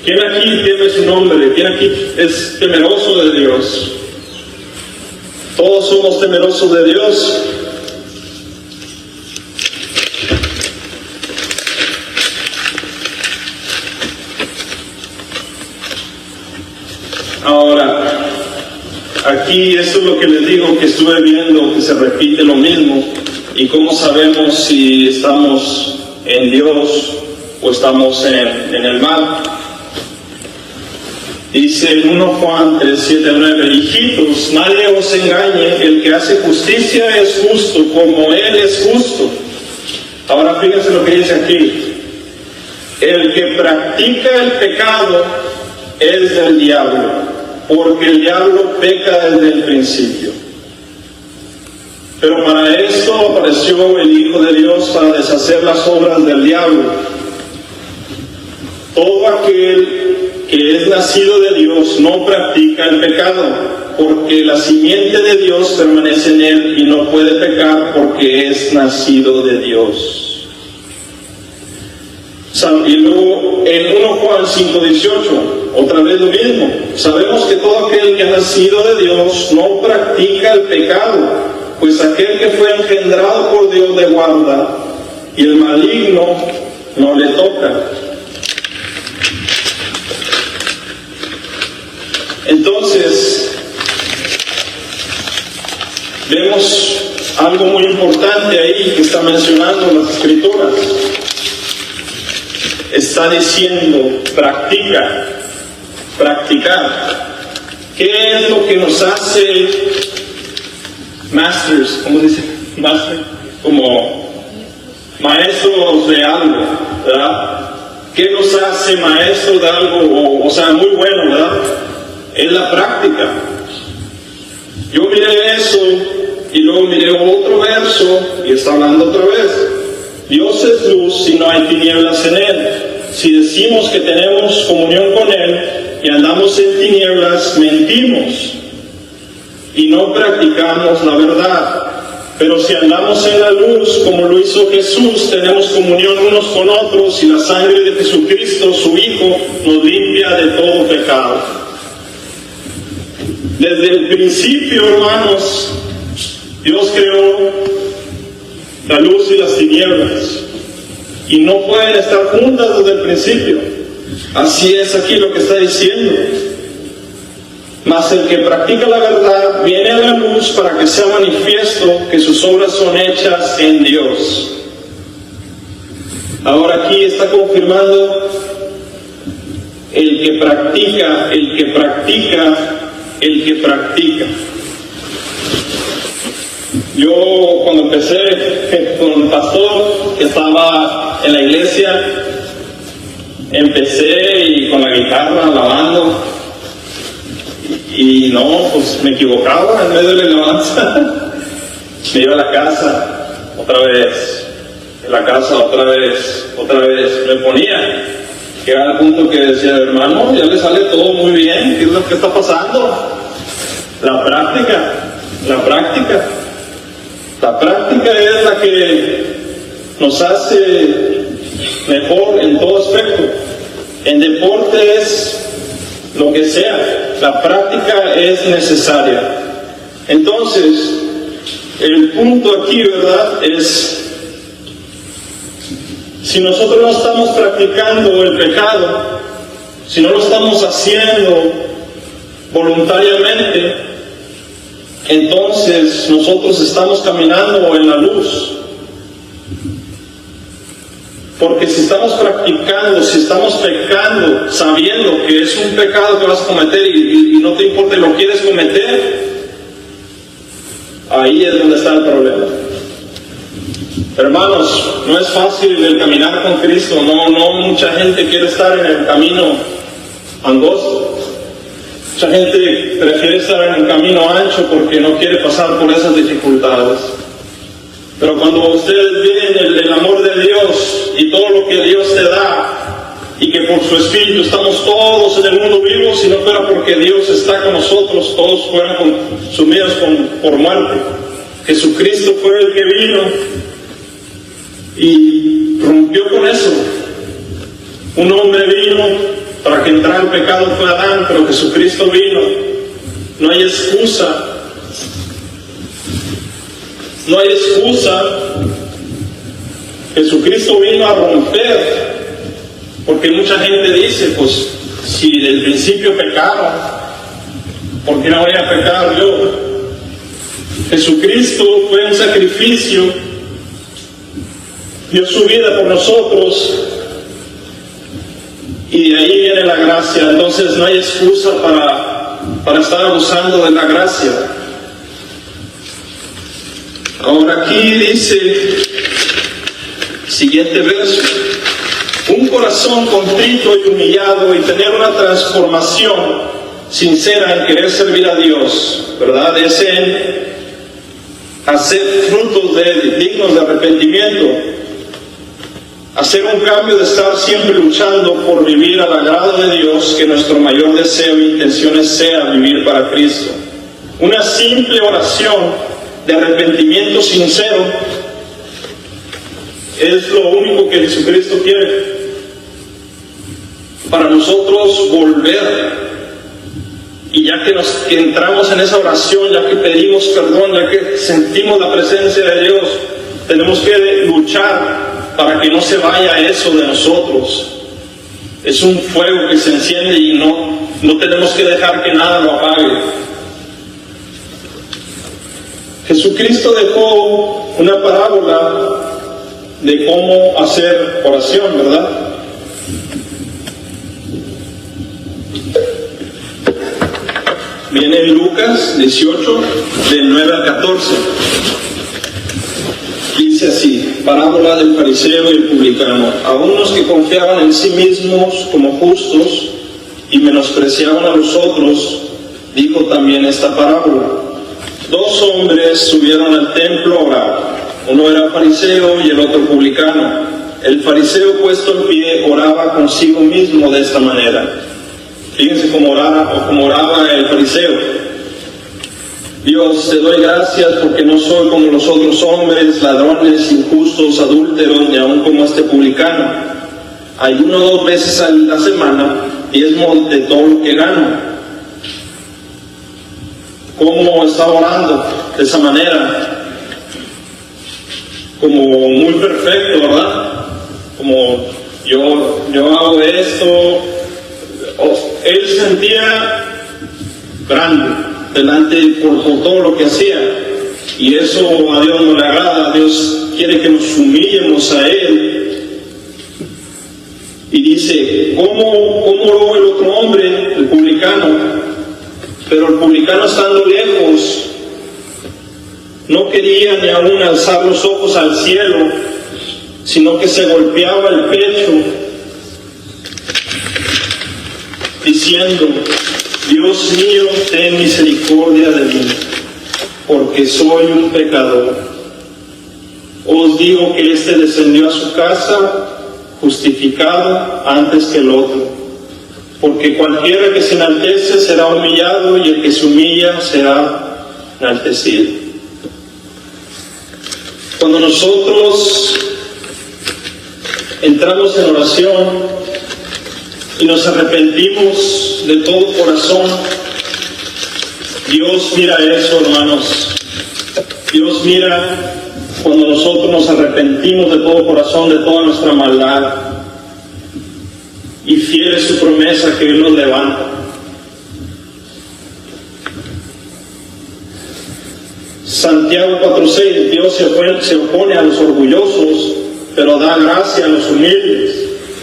¿Quién aquí teme su nombre? ¿Quién aquí es temeroso de Dios? Todos somos temerosos de Dios. Ahora, aquí esto es lo que les digo, que estuve viendo que se repite lo mismo. ¿Y cómo sabemos si estamos en Dios o estamos en el mal? Dice en 1 Juan 3, 7, 9, hijitos, nadie os engañe, el que hace justicia es justo, como Él es justo. Ahora fíjense lo que dice aquí. El que practica el pecado es del diablo, porque el diablo peca desde el principio. Pero para esto apareció el Hijo de Dios, para deshacer las obras del diablo. Todo aquel que es nacido de Dios no practica el pecado, porque la simiente de Dios permanece en él y no puede pecar porque es nacido de Dios. Y luego en 1 Juan 5:18, otra vez lo mismo. Sabemos que todo aquel que ha nacido de Dios no practica el pecado, pues aquel que fue engendrado por Dios le guarda, y el maligno no le toca. Entonces, vemos algo muy importante ahí que está mencionando las Escrituras. Está diciendo, practicar. ¿Qué es lo que nos hace masters? ¿Cómo dice? Master, como maestros de algo, ¿verdad? ¿Qué nos hace maestros de algo? O sea, muy bueno, ¿verdad? Es la práctica. Yo miré eso y luego miré otro verso y está hablando otra vez. Dios es luz y no hay tinieblas en él. Si decimos que tenemos comunión con él y andamos en tinieblas, mentimos y no practicamos la verdad. Pero si andamos en la luz, como lo hizo Jesús, tenemos comunión unos con otros, y la sangre de Jesucristo, su Hijo, nos limpia de todo pecado. Desde el principio, hermanos, Dios creó la luz y las tinieblas, y no pueden estar juntas desde el principio. Así es aquí lo que está diciendo. Mas el que practica la verdad viene a la luz para que sea manifiesto que sus obras son hechas en Dios. Ahora aquí está confirmando el que practica. Yo cuando empecé con el pastor que estaba en la iglesia, empecé y con la guitarra alabando, y no, pues me equivocaba en medio de la alabanza. Me iba a la casa otra vez, en la casa otra vez, me ponía, que era el punto que decía, hermano, ya le sale todo muy bien, ¿qué es lo que está pasando? La práctica es la que nos hace mejor en todo aspecto. En deportes, lo que sea, la práctica es necesaria. Entonces, el punto aquí, ¿verdad?, es, si nosotros no estamos practicando el pecado, si no lo estamos haciendo voluntariamente, entonces nosotros estamos caminando en la luz. Porque si estamos practicando, si estamos pecando, sabiendo que es un pecado que vas a cometer y no te importa, lo quieres cometer, ahí es donde está el problema. Hermanos, no es fácil el caminar con Cristo. No mucha gente quiere estar en el camino angosto. Mucha gente prefiere estar en el camino ancho porque no quiere pasar por esas dificultades. Pero cuando ustedes viven el amor de Dios y todo lo que Dios te da, y que por su Espíritu estamos todos en el mundo vivos, si no fuera porque Dios está con nosotros, todos fueran consumidos por muerte. Jesucristo fue el que vino y rompió con eso. Un hombre vino para que entrara el pecado, fue Adán, pero Jesucristo vino. No hay excusa. No hay excusa. Jesucristo vino a romper, porque mucha gente dice, pues, si del principio pecaron, ¿por qué no voy a pecar yo? Jesucristo fue un sacrificio, dio su vida por nosotros, y de ahí viene la gracia. Entonces no hay excusa para estar abusando de la gracia. Ahora aquí dice, siguiente verso, un corazón contrito y humillado, y tener una transformación sincera en querer servir a Dios, ¿verdad? Es en hacer frutos dignos de arrepentimiento, hacer un cambio de estar siempre luchando por vivir al agrado de Dios, que nuestro mayor deseo e intención sea vivir para Cristo. Una simple oración de arrepentimiento sincero es lo único que Jesucristo quiere. Para nosotros volver, y ya que entramos en esa oración, ya que pedimos perdón, ya que sentimos la presencia de Dios, tenemos que luchar para que no se vaya eso de nosotros. Es un fuego que se enciende y no tenemos que dejar que nada lo apague. Jesucristo dejó una parábola de cómo hacer oración, ¿verdad? Viene en Lucas 18, del 9 al 14. Dice así: parábola del fariseo y el publicano. A unos que confiaban en sí mismos como justos y menospreciaban a los otros, dijo también esta parábola. 2 hombres subieron al templo a orar. Uno era fariseo y el otro publicano. El fariseo, puesto en pie, oraba consigo mismo de esta manera. Fíjense cómo oraba el fariseo. Dios, te doy gracias porque no soy como los otros hombres, ladrones, injustos, adúlteros, ni aun como este publicano. Ayuno 2 veces a la semana, diezmo de todo lo que gano. ¿Cómo está orando? De esa manera, como muy perfecto, ¿verdad? Como yo hago esto. Él sentía grande delante por todo lo que hacía, y eso a Dios no le agrada. Dios quiere que nos humillemos a Él. Y dice, ¿cómo oró el otro hombre, el publicano? Pero el publicano, estando lejos, no quería ni aún alzar los ojos al cielo, sino que se golpeaba el pecho, diciendo, Dios mío, ten misericordia de mí, porque soy un pecador. Os digo que éste descendió a su casa justificado antes que el otro. Porque cualquiera que se enaltece será humillado, y el que se humilla será enaltecido. Cuando nosotros entramos en oración y nos arrepentimos de todo corazón, Dios mira eso, hermanos. Dios mira cuando nosotros nos arrepentimos de todo corazón, de toda nuestra maldad. Y fiel es su promesa que Él nos levanta. Santiago 4:6, Dios se opone a los orgullosos, pero da gracia a los humildes.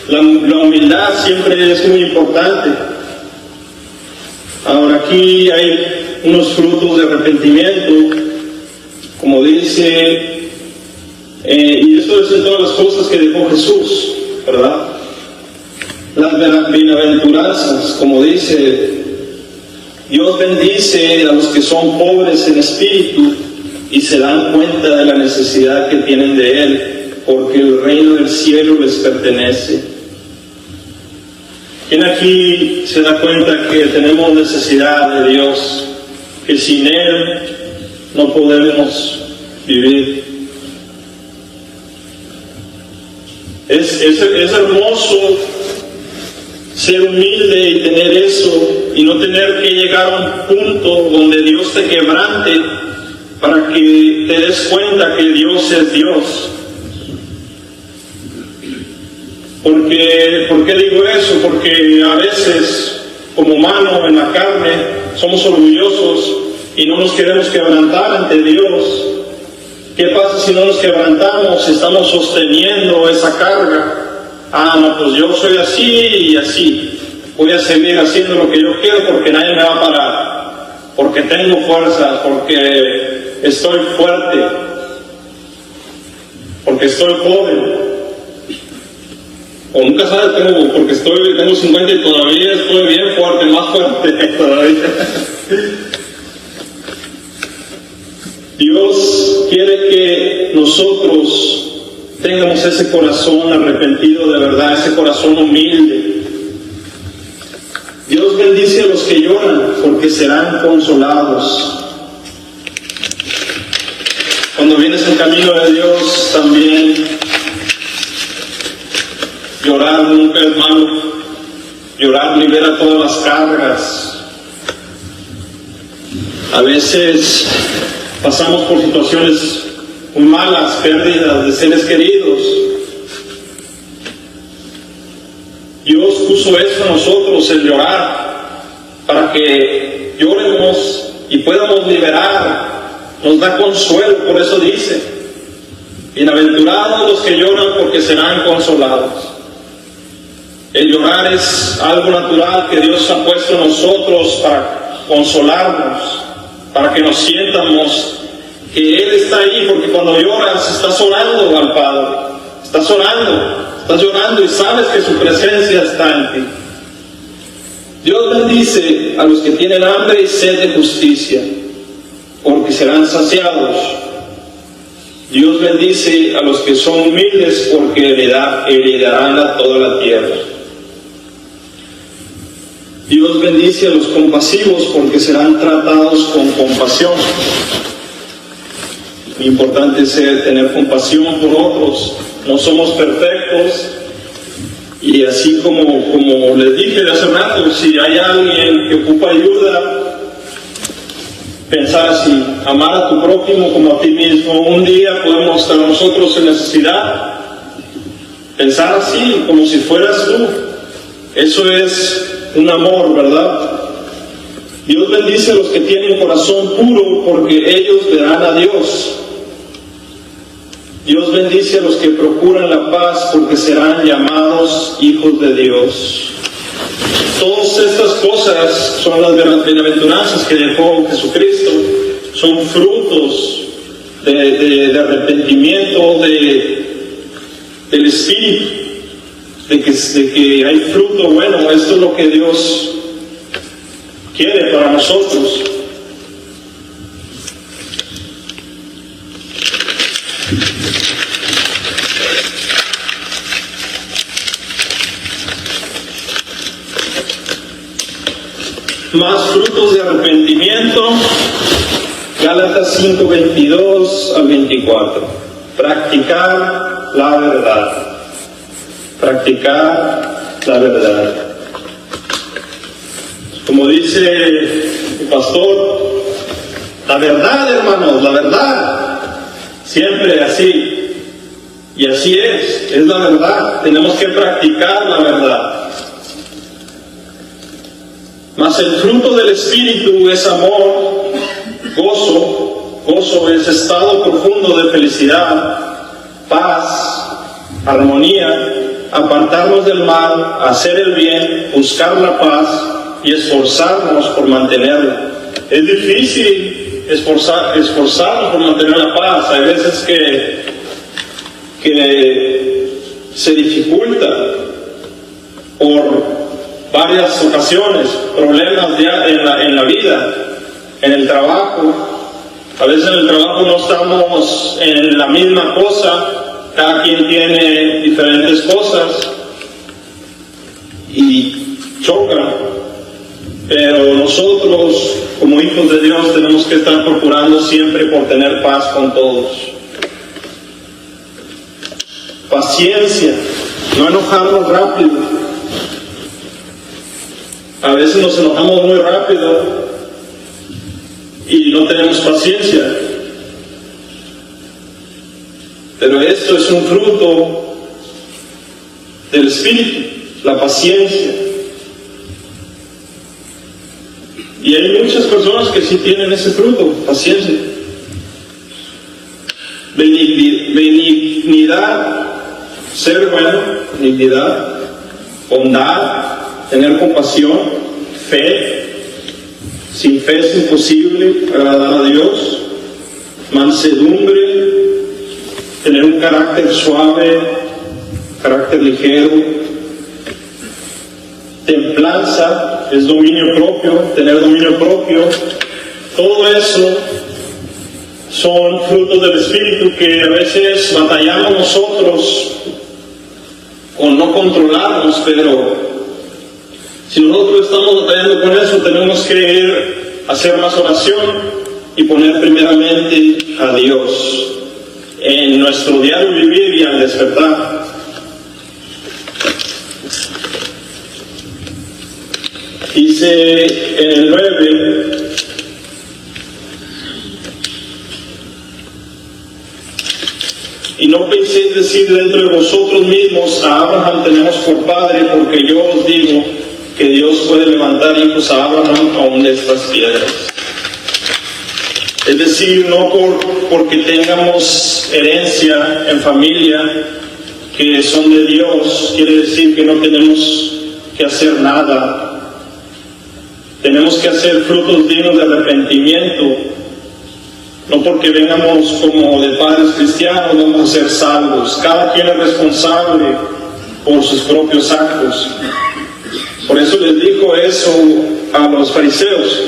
La humildad siempre es muy importante. Ahora aquí hay unos frutos de arrepentimiento, como dice, y esto es en todas las cosas que dejó Jesús, ¿verdad? Las bienaventuranzas, como dice, Dios bendice a los que son pobres en espíritu y se dan cuenta de la necesidad que tienen de Él, porque el reino del cielo les pertenece. ¿Quién aquí se da cuenta que tenemos necesidad de Dios, que sin Él no podemos vivir? Es hermoso ser humilde y tener eso, y no tener que llegar a un punto donde Dios te quebrante para que te des cuenta que Dios es Dios. ¿Por qué digo eso? Porque a veces, como humano en la carne, somos orgullosos y no nos queremos quebrantar ante Dios. ¿Qué pasa si no nos quebrantamos? Estamos sosteniendo esa carga. No, pues yo soy así y así. Voy a seguir haciendo lo que yo quiero porque nadie me va a parar. Porque tengo fuerza, porque estoy fuerte, porque estoy joven. O nunca sabes, porque tengo 50 y todavía estoy bien fuerte, más fuerte todavía. Dios quiere que nosotros tengamos ese corazón arrepentido de verdad, ese corazón humilde. Dios bendice a los que lloran porque serán consolados. Cuando vienes en camino de Dios también, llorar nunca es malo. Llorar libera todas las cargas. A veces pasamos por situaciones muy malas, pérdidas de seres queridos. Dios puso eso en nosotros, el llorar, para que lloremos y podamos liberar. Nos da consuelo, por eso dice: bienaventurados los que lloran porque serán consolados. El llorar es algo natural que Dios ha puesto en nosotros para consolarnos, para que nos sientamos que Él está ahí, porque cuando lloras estás orando al Padre, estás llorando y sabes que su presencia está en ti. Dios bendice a los que tienen hambre y sed de justicia, porque serán saciados. Dios bendice a los que son humildes, porque heredarán toda la tierra. Dios bendice a los compasivos, porque serán tratados con compasión. Muy importante es tener compasión por otros. No somos perfectos, y así como les dije de hace rato, si hay alguien que ocupa ayuda, pensar así: amar a tu prójimo como a ti mismo. Un día podemos estar nosotros en necesidad, pensar así, como si fueras tú. Eso es un amor, ¿verdad? Dios bendice a los que tienen corazón puro, porque ellos verán a Dios. Dios bendice a los que procuran la paz, porque serán llamados hijos de Dios. Todas estas cosas son las bienaventuranzas que dejó Jesucristo. Son frutos de arrepentimiento del Espíritu, de que hay fruto bueno. Esto es lo que Dios quiere para nosotros. Más frutos de arrepentimiento. Gálatas 5:22 al 24. Practicar la verdad. Practicar la verdad. Como dice el pastor, la verdad, hermanos, la verdad. Siempre así. Y así es la verdad. Tenemos que practicar la verdad. Mas el fruto del Espíritu es amor, gozo es estado profundo de felicidad, paz, armonía, apartarnos del mal, hacer el bien, buscar la paz y esforzarnos por mantenerla. Es difícil esforzarnos por mantener la paz. Hay veces que se dificulta por varias ocasiones, problemas en la vida, en el trabajo. A veces en el trabajo no estamos en la misma cosa, cada quien tiene diferentes cosas y chocan. Pero nosotros, como hijos de Dios, tenemos que estar procurando siempre por tener paz con todos. Paciencia, no enojarnos rápido. A veces nos enojamos muy rápido y no tenemos paciencia. Pero esto es un fruto del Espíritu, la paciencia. Y hay muchas personas que sí tienen ese fruto, paciencia. Benignidad, ser bueno, benignidad, bondad, tener compasión, fe. Sin fe es imposible agradar a Dios. Mansedumbre, tener un carácter suave, carácter ligero, templanza es dominio propio, tener dominio propio. Todo eso son frutos del Espíritu que a veces batallamos nosotros con no controlarnos, pero si nosotros estamos batallando con eso, tenemos que ir a hacer más oración y poner primeramente a Dios en nuestro diario vivir y al despertar. Dice en el 9, y no penséis decir dentro de vosotros mismos, a Abraham tenemos por padre, porque yo os digo que Dios puede levantar hijos a Abraham aún de estas piedras. Es decir, no porque tengamos herencia en familia que son de Dios, quiere decir que no tenemos que hacer nada. Tenemos que hacer frutos dignos de arrepentimiento. No porque vengamos como de padres cristianos vamos a ser salvos. Cada quien es responsable por sus propios actos. Por eso les dijo eso a los fariseos.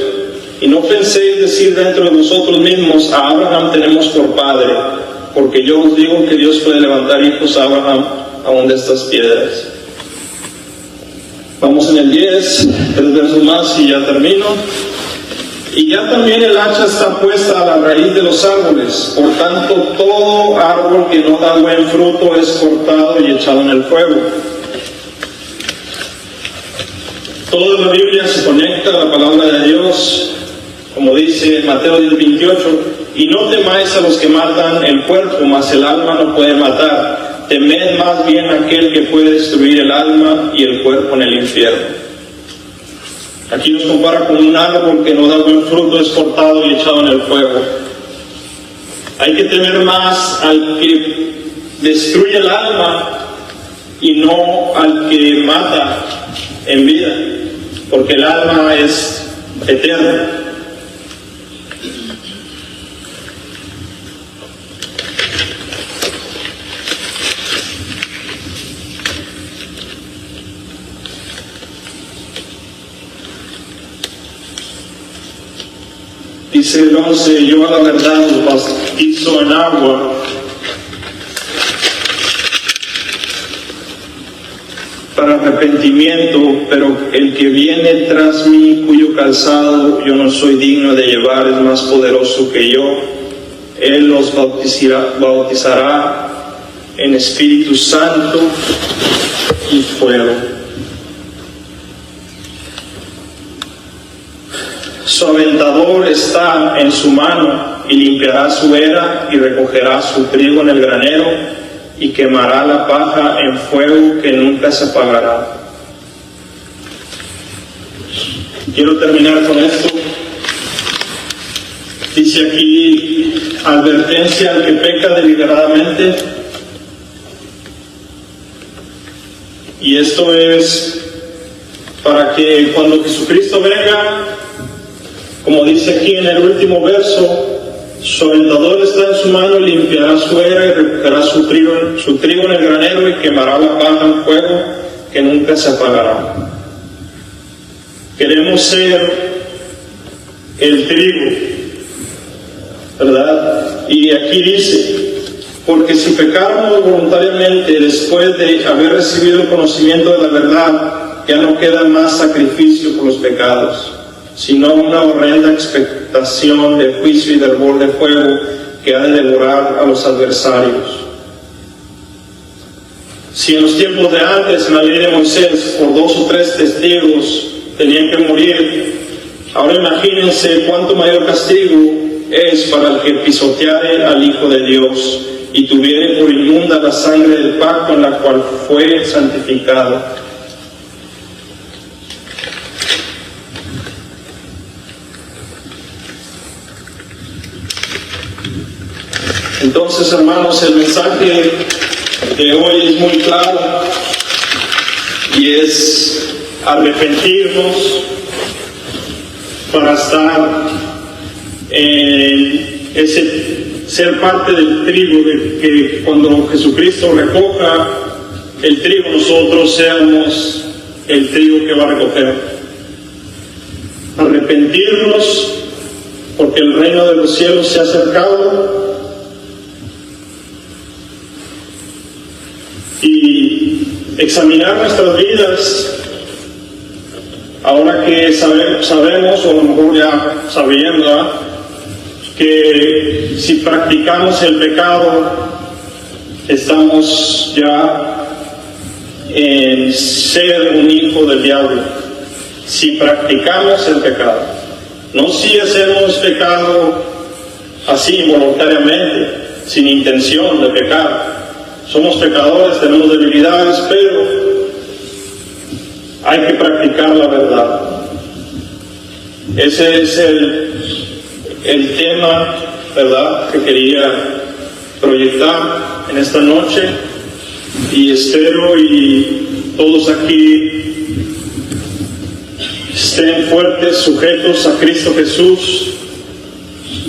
Y no penséis decir dentro de vosotros mismos, a Abraham tenemos por padre, porque yo os digo que Dios puede levantar hijos a Abraham aún de estas piedras. Vamos en el 10, 3 versos más y ya termino. Y ya también el hacha está puesta a la raíz de los árboles. Por tanto, todo árbol que no da buen fruto es cortado y echado en el fuego. Toda la Biblia se conecta a la palabra de Dios, como dice Mateo 10:28, y no temáis a los que matan el cuerpo, mas el alma no puede matar. Temed más bien a aquel que puede destruir el alma y el cuerpo en el infierno. Aquí nos compara con un árbol que no da buen fruto, es cortado y echado en el fuego. Hay que temer más al que destruye el alma y no al que mata en vida, porque el alma es eterna. Dice el 11, yo a la verdad os bautizo en agua para arrepentimiento, pero el que viene tras mí, cuyo calzado yo no soy digno de llevar, es más poderoso que yo. Él los bautizará en Espíritu Santo y fuego. Su aventador está en su mano, y limpiará su era y recogerá su trigo en el granero, y quemará la paja en fuego que nunca se apagará. Quiero terminar con esto. Dice aquí, advertencia al que peca deliberadamente. Y esto es para que cuando Jesucristo venga, como dice aquí en el último verso, su aventador está en su mano, limpiará su era y recogerá su trigo en el granero y quemará la paja en fuego que nunca se apagará. Queremos ser el trigo, ¿verdad? Y aquí dice, porque si pecáramos voluntariamente después de haber recibido el conocimiento de la verdad, ya no queda más sacrificio por los pecados, sino una horrenda expectación de juicio y de hervor de fuego que ha de devorar a los adversarios. Si en los tiempos de antes, en la ley de Moisés, por 2 o 3 testigos tenían que morir, ahora imagínense cuánto mayor castigo es para el que pisoteare al Hijo de Dios y tuviere por inmunda la sangre del pacto en la cual fue santificado. Entonces, hermanos, el mensaje de hoy es muy claro y es arrepentirnos para estar en ser parte del trigo, de que cuando Jesucristo recoja el trigo nosotros seamos el trigo que va a recoger. Arrepentirnos porque el reino de los cielos se ha acercado y examinar nuestras vidas ahora que sabemos, o a lo mejor ya sabiendo, que si practicamos el pecado estamos ya en ser un hijo del diablo. Si practicamos el pecado, no si hacemos pecado así voluntariamente, sin intención de pecar. Somos pecadores, tenemos debilidades, pero hay que practicar la verdad. Ese es el tema, ¿verdad?, que quería proyectar en esta noche, y espero y todos aquí estén fuertes, sujetos a Cristo Jesús,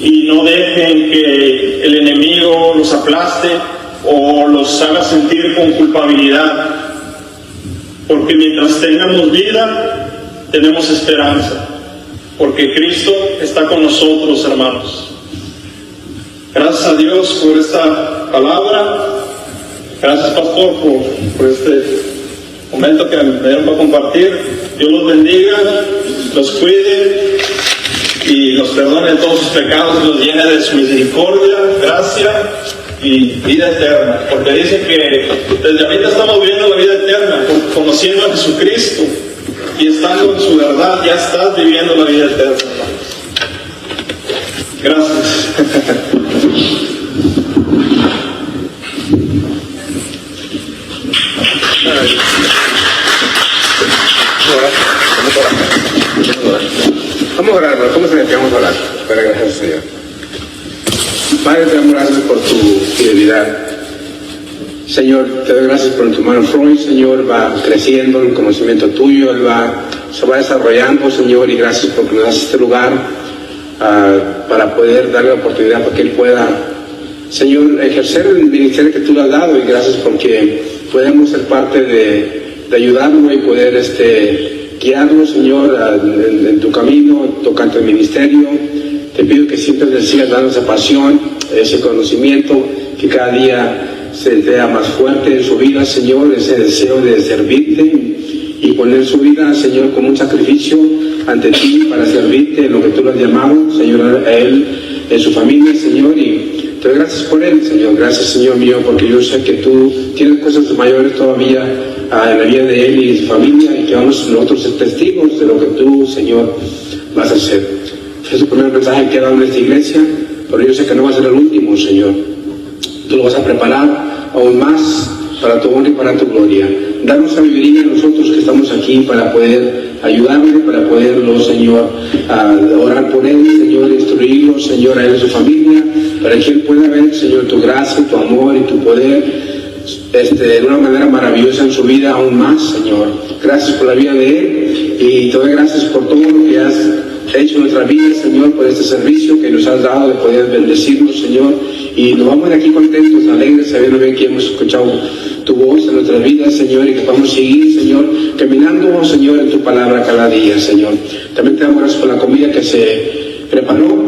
y no dejen que el enemigo los aplaste o los haga sentir con culpabilidad, porque mientras tengamos vida tenemos esperanza, porque Cristo está con nosotros, hermanos. Gracias a Dios por esta palabra. Gracias, pastor, por este momento que me dieron para compartir. Dios los bendiga, los cuide y los perdone de todos sus pecados y los llene de su misericordia, gracia y vida eterna. Porque dice que desde ahorita estamos viviendo la vida eterna, conociendo a Jesucristo y estando en su verdad, ya estás viviendo la vida eterna. Gracias. Vamos a orar, ¿cómo se le vamos a orar? Para gracias al Señor. Padre, te damos gracias por tu fidelidad. Señor, te doy gracias por tu hermano Freud. Señor, va creciendo en el conocimiento tuyo, él se va desarrollando, Señor, y gracias porque nos das este lugar para poder darle la oportunidad para que él pueda, Señor, ejercer el ministerio que tú le has dado, y gracias porque podemos ser parte de ayudarlo y poder guiarlo, Señor, en tu camino, tocante el ministerio. Te pido que siempre le sigas dando esa pasión, ese conocimiento, que cada día se vea más fuerte en su vida, Señor, ese deseo de servirte y poner su vida, Señor, como un sacrificio ante ti para servirte en lo que tú lo has llamado, Señor, a él, en su familia, Señor, y te doy gracias por él, Señor. Gracias, Señor mío, porque yo sé que tú tienes cosas mayores todavía en la vida de él y de su familia, y que vamos nosotros ser testigos de lo que tú, Señor, vas a hacer. Es el primer mensaje que he dado en esta iglesia, pero yo sé que no va a ser el último, Señor. Tú lo vas a preparar aún más para tu honra y para tu gloria. Danos sabiduría a nosotros que estamos aquí para poder ayudarle, para poderlo, Señor, orar por él, Señor, instruirlo, Señor, a él y su familia, para que él pueda ver, Señor, tu gracia, tu amor y tu poder de una manera maravillosa en su vida aún más, Señor. Gracias por la vida de él, y te doy gracias por todo lo que has hecho en nuestra vida, Señor, por este servicio que nos has dado de poder bendecirnos, Señor, y nos vamos de aquí contentos, alegres, sabiendo bien que hemos escuchado tu voz en nuestras vidas, Señor, y que podamos seguir, Señor, caminando, Señor, en tu palabra cada día, Señor. También te damos gracias por la comida que se preparó.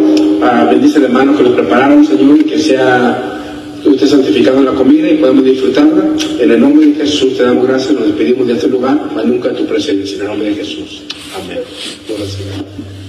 Bendice el hermano que lo prepararon, Señor, y que sea usted santificando la comida y podamos disfrutarla. En el nombre de Jesús te damos gracias, nos despedimos de este lugar, mas nunca de tu presencia, en el nombre de Jesús. Amén. Por la Señora.